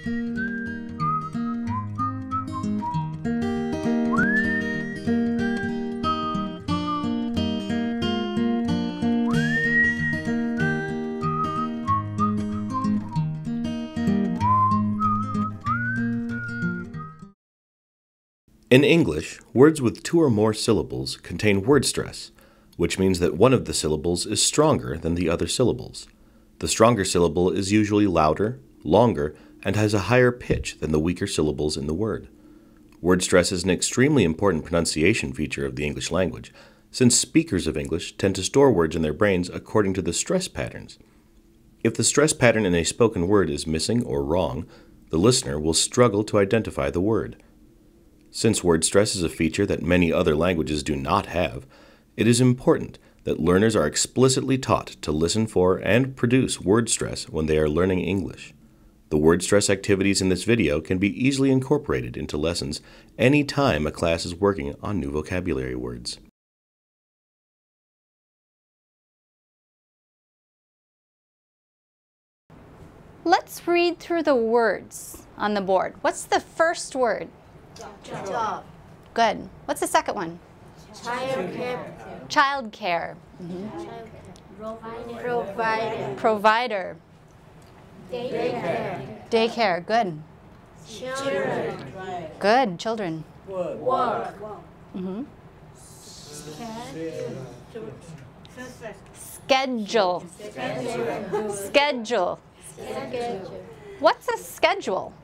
In English, words with two or more syllables contain word stress, which means that one of the syllables is stronger than the other syllables. The stronger syllable is usually louder, longer, and has a higher pitch than the weaker syllables in the word. Word stress is an extremely important pronunciation feature of the English language, since speakers of English tend to store words in their brains according to the stress patterns. If the stress pattern in a spoken word is missing or wrong, the listener will struggle to identify the word. Since word stress is a feature that many other languages do not have, it is important that learners are explicitly taught to listen for and produce word stress when they are learning English. The word stress activities in this video can be easily incorporated into lessons any time a class is working on new vocabulary words. Let's read through the words on the board. What's the first word? Job. Good. What's the second one? Childcare. Childcare. Provider. Provider. Daycare. Daycare. Good. Children. Good. Children. Work. Schedule. Schedule. What's a schedule?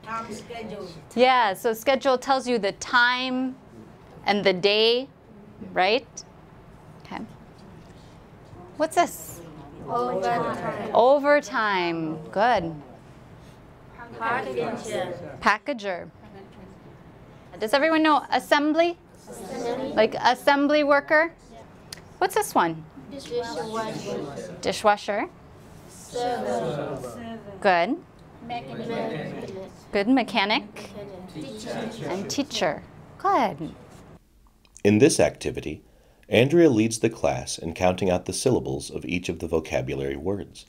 Yeah, so schedule tells you the time and the day, right? Okay. What's this? Overtime. Overtime. Good. Packager. Packager. Does everyone know assembly? Like assembly worker? What's this one? Dishwasher. Dishwasher. Server. Good. Mechanic. Good. Mechanic. And teacher. Good. In this activity, Andrea leads the class in counting out the syllables of each of the vocabulary words.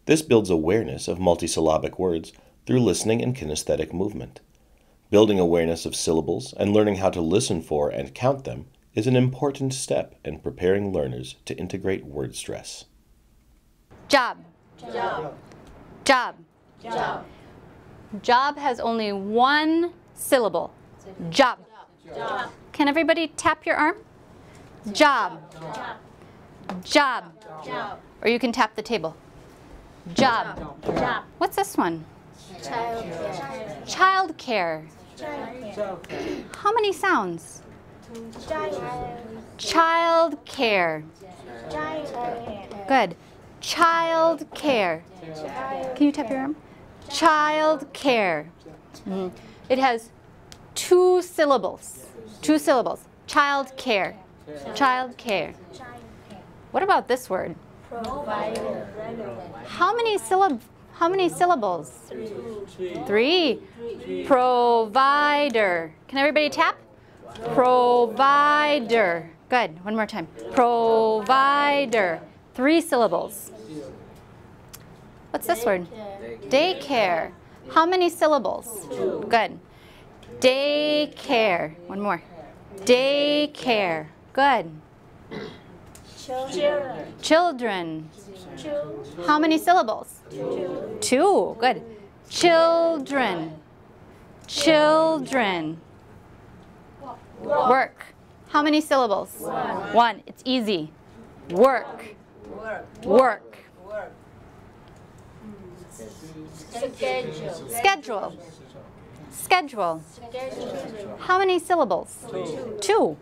This builds awareness of multisyllabic words through listening and kinesthetic movement. Building awareness of syllables and learning how to listen for and count them is an important step in preparing learners to integrate word stress. Job. Job. Job. Job. Job has only one syllable. Job. Job. Can everybody tap your arm? Job. Job. Job. Or you can tap the table. Job. Job. What's this one? Childcare. Childcare. Childcare. How many sounds? Child. Childcare. Childcare. Good. Childcare. Can you tap your arm? Childcare. It has two syllables. Two syllables. Childcare. Childcare. What about this word? Provider. How many syllables? Three. Provider. Can everybody tap? Provider. Good. One more time. Provider. 3 syllables. What's this word? Daycare. How many syllables? Good. Daycare. One more. Daycare. Good. Children. Children. How many syllables? 2. Good. Children. Children. Work. How many syllables? 1. It's easy. Work. Work. Schedule. Schedule. Schedule. Schedule. How many syllables? 2.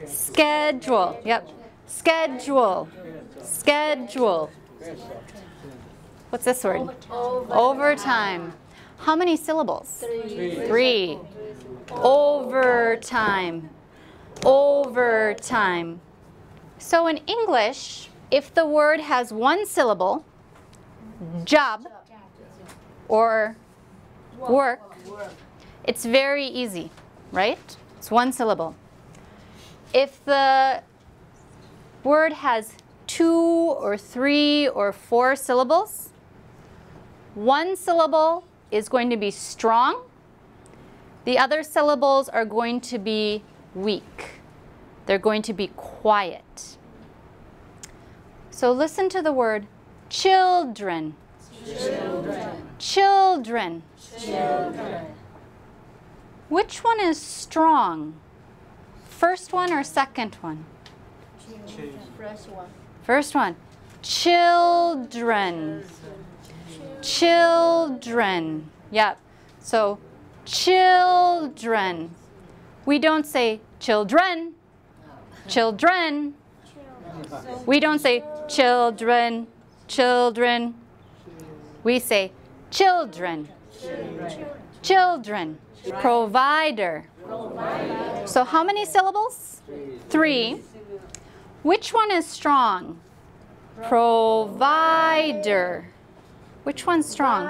Schedule. Yep. Schedule. Schedule. What's this word? Overtime. How many syllables? 3. Overtime. Overtime. So in English, if the word has 1 syllable, job or work, it's very easy, right? It's 1 syllable. If the word has 2 or 3 or 4 syllables, 1 syllable is going to be strong. The other syllables are going to be weak. They're going to be quiet. So listen to the word children. Children. Children. Children. Which one is strong? First one or second one? First one. First one. Children. Children. Yep. So children. We don't say children. Children. We don't say children. Children. We say children. Children. Provider. So how many syllables? 3. Which one is strong? Provider. Which one's strong?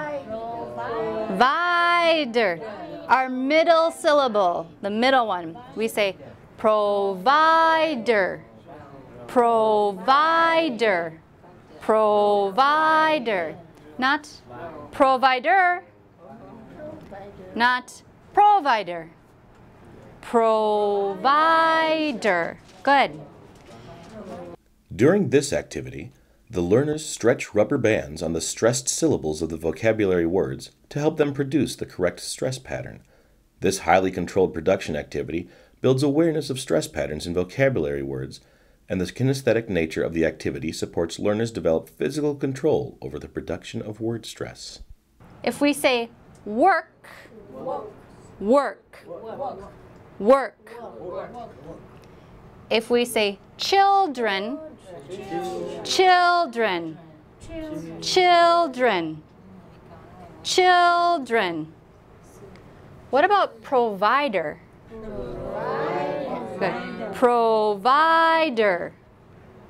Vider. Our middle syllable, the middle one, we say provider. Provider. Provider. Not provider. Not provider. Provider. Good. During this activity, the learners stretch rubber bands on the stressed syllables of the vocabulary words to help them produce the correct stress pattern. This highly controlled production activity builds awareness of stress patterns in vocabulary words, and the kinesthetic nature of the activity supports learners develop physical control over the production of word stress. If we say work, work, work. If we say children, children, children, children. What about provider? Good. Provider,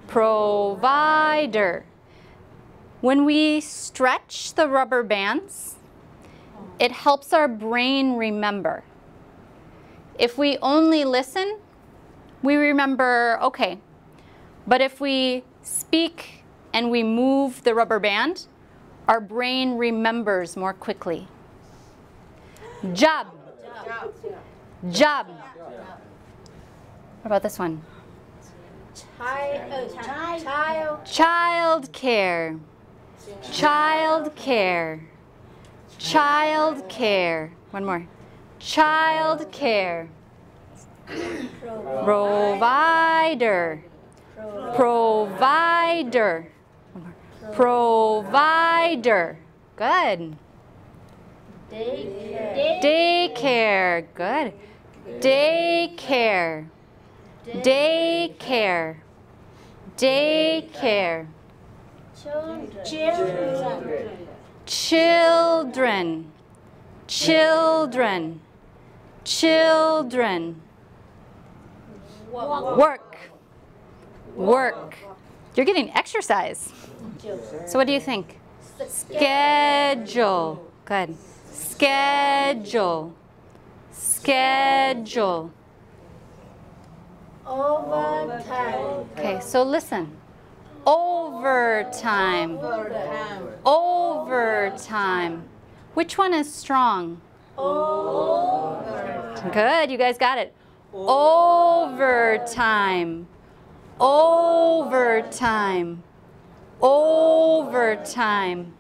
provider. When we stretch the rubber bands, it helps our brain remember. If we only listen, we remember, okay. But if we speak and we move the rubber band, our brain remembers more quickly. Job. Job. What about this one? Child care. Child care. Child care. One more. Child care. Provider. Provider. Provider. Good. Daycare. Good. Daycare. Daycare. Daycare. Children. Children. Children. Work. Work. You're getting exercise. So what do you think? Schedule. Good. Schedule. Schedule. Overtime. Okay, so listen. Overtime. Overtime. Which one is strong? Good, you guys got it. Overtime. Overtime. Overtime.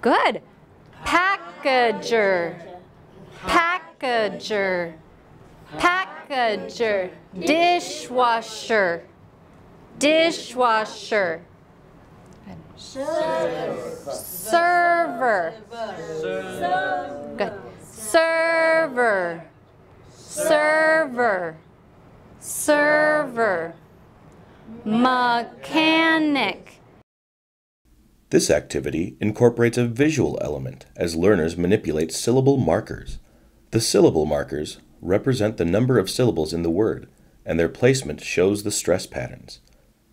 Good. Packager. Packager. Packager. Dishwasher. Dishwasher. Server. Good. Server. Server. Server. Mechanic. This activity incorporates a visual element as learners manipulate syllable markers. The syllable markers represent the number of syllables in the word, and their placement shows the stress patterns.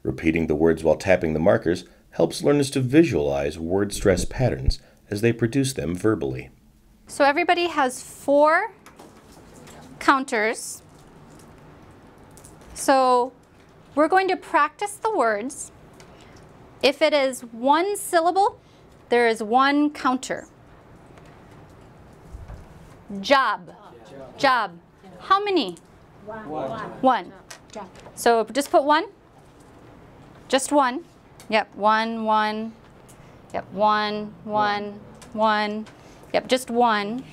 Repeating the words while tapping the markers helps learners to visualize word stress patterns as they produce them verbally. So everybody has 4 counters. So we're going to practice the words. If it is 1 syllable, there is 1 counter. Job. Job. How many? One. So just put one. Just one. Yep, one. Yep, one. Yep, just one.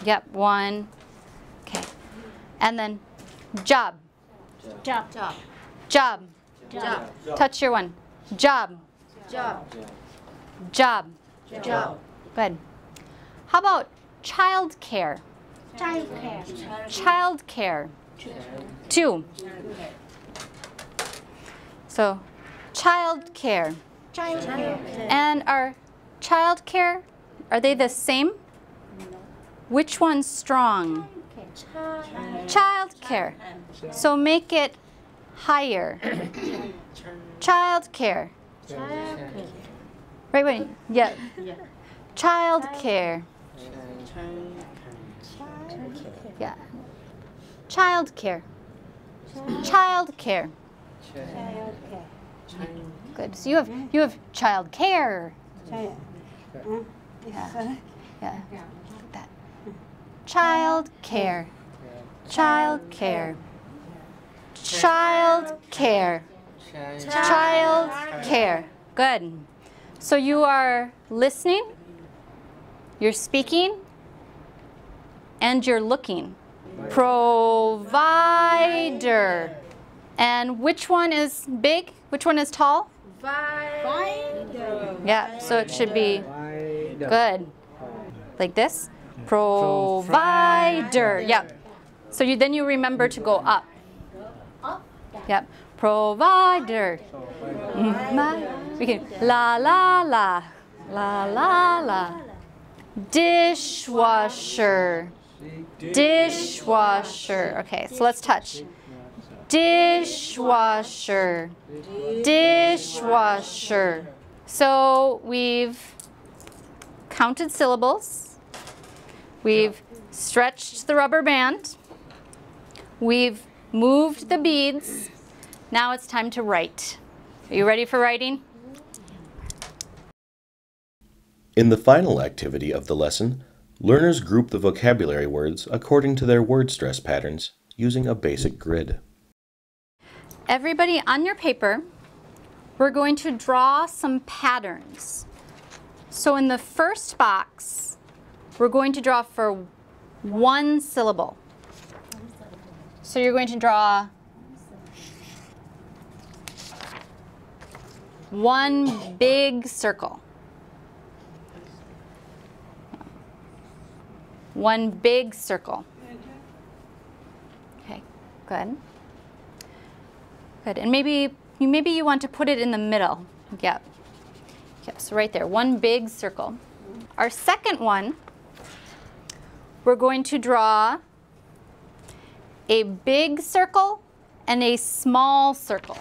Yep, one. Okay. And then job. Job. Job. Touch your one. Job. Job. Job. Job. Good. How about child care? Childcare. Child care. Two. So child care. Childcare. And are child care, are they the same? Which one's strong? Child care. So make it higher. Child care. Wait. Yeah. Child care. Yeah. Child care. Child care. Good. So you have child care. Yeah. That. Child care. Child care. Child care. Child care. Good. So you are listening, you're speaking, and you're looking. Provider. And which one is big? Which one is tall? Yeah, so it should be good. Like this. Provider. Yep. So then you remember to go up. Yep. Provider. We can la la la. La la la. Dishwasher. Dishwasher. Okay, so let's touch. Dishwasher. Dishwasher. So we've counted syllables. We've stretched the rubber band. We've moved the beads. Now it's time to write. Are you ready for writing? In the final activity of the lesson, learners group the vocabulary words according to their word stress patterns using a basic grid. Everybody on your paper, we're going to draw some patterns. So in the first box, we're going to draw for one syllable. So you're going to draw one big circle. One big circle. Okay, good. Good, and maybe you want to put it in the middle. Yep. Yep, so right there, one big circle. Our second one, we're going to draw a big circle and a small circle.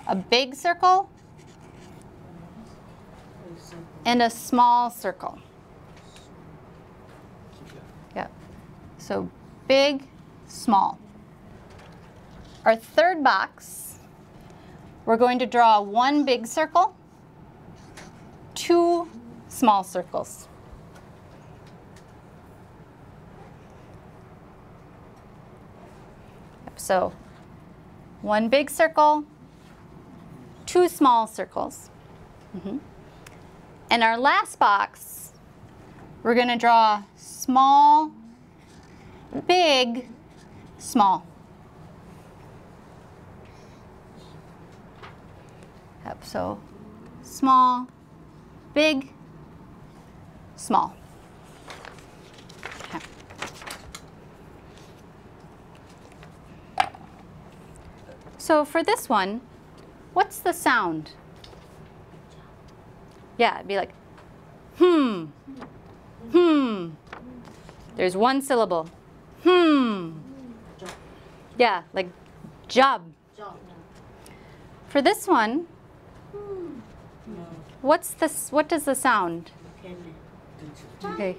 A big circle and a small circle. Yep. So big, small. Our third box, we're going to draw one big circle, two small circles. So one big circle, two small circles. And our last box, we're going to draw small, big, small. Yep, so small, big, small. Okay. So for this one, what's the sound? Yeah, it'd be like, There's one syllable. Yeah, like job. For this one, what does the sound? Okay.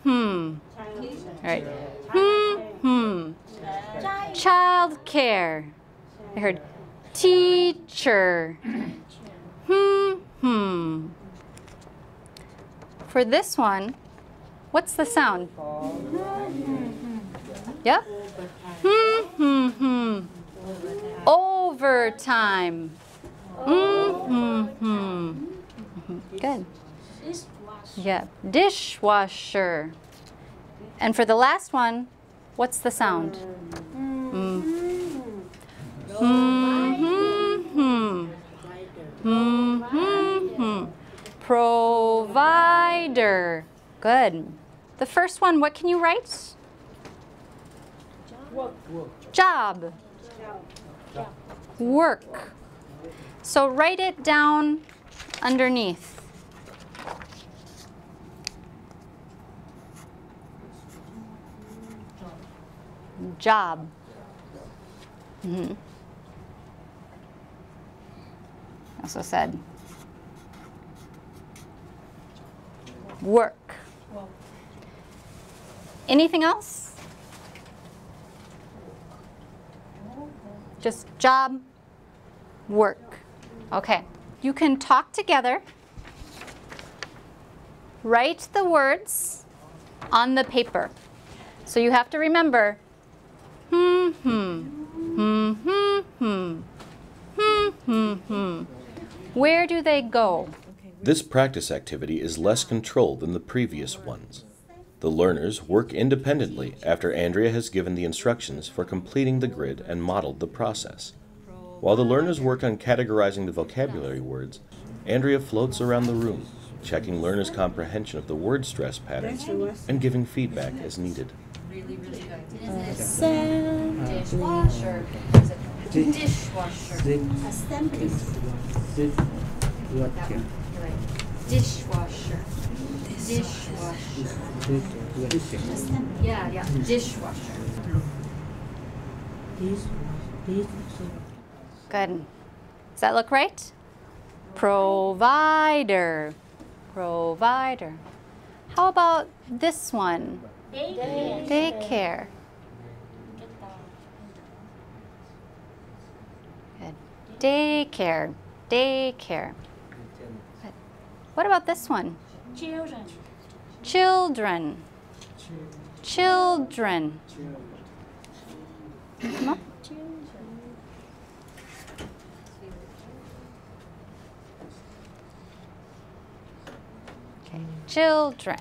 All right. Child care. I heard teacher. For this one, what's the sound? Yep. Overtime. Good. Yeah. Dishwasher. And for the last one, what's the sound? Provider. Good. The first one, what can you write? Job. Work. So write it down underneath. Job. Also said work. Anything else? Just job, work. Okay. You can talk together. Write the words on the paper. So you have to remember where do they go? This practice activity is less controlled than the previous ones. The learners work independently after Andrea has given the instructions for completing the grid and modeled the process. While the learners work on categorizing the vocabulary words, Andrea floats around the room, checking learners' comprehension of the word stress patterns and giving feedback as needed. Really good. Dishwasher. Dishwasher. Assembly. You're right. Dishwasher. Dishwasher. Yeah. Dishwasher. Good. Does that look right? Provider. Provider. How about this one? Daycare. Good. Daycare. Daycare. Good. What about this one? Children. Children. Children. Come on. Okay. Children.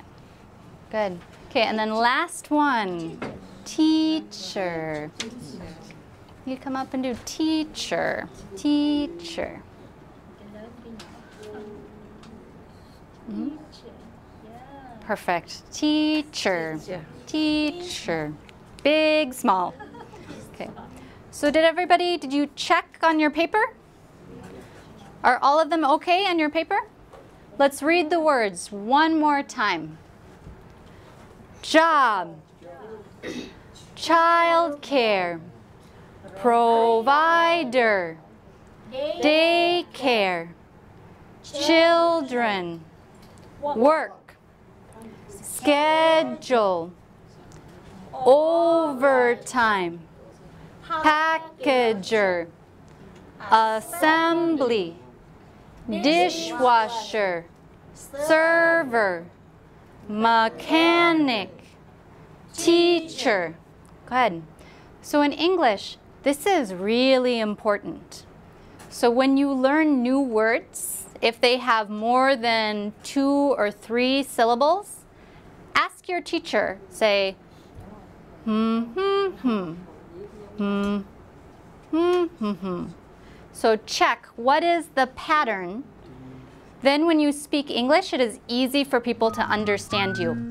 Good. Okay, and then last one. Teacher. You come up and do teacher. Teacher. Perfect. Teacher. Teacher. Big, small. Okay. So did you check on your paper? Are all of them okay on your paper? Let's read the words one more time. Job. Childcare. Provider. Daycare. Children. Work. Schedule. Overtime. Packager. Assembly. Dishwasher. Server. Mechanic. Teacher. Go ahead. So in English, this is really important. So when you learn new words, if they have more than 2 or 3 syllables, ask your teacher, say, So check, what is the pattern? Then when you speak English, it is easy for people to understand you.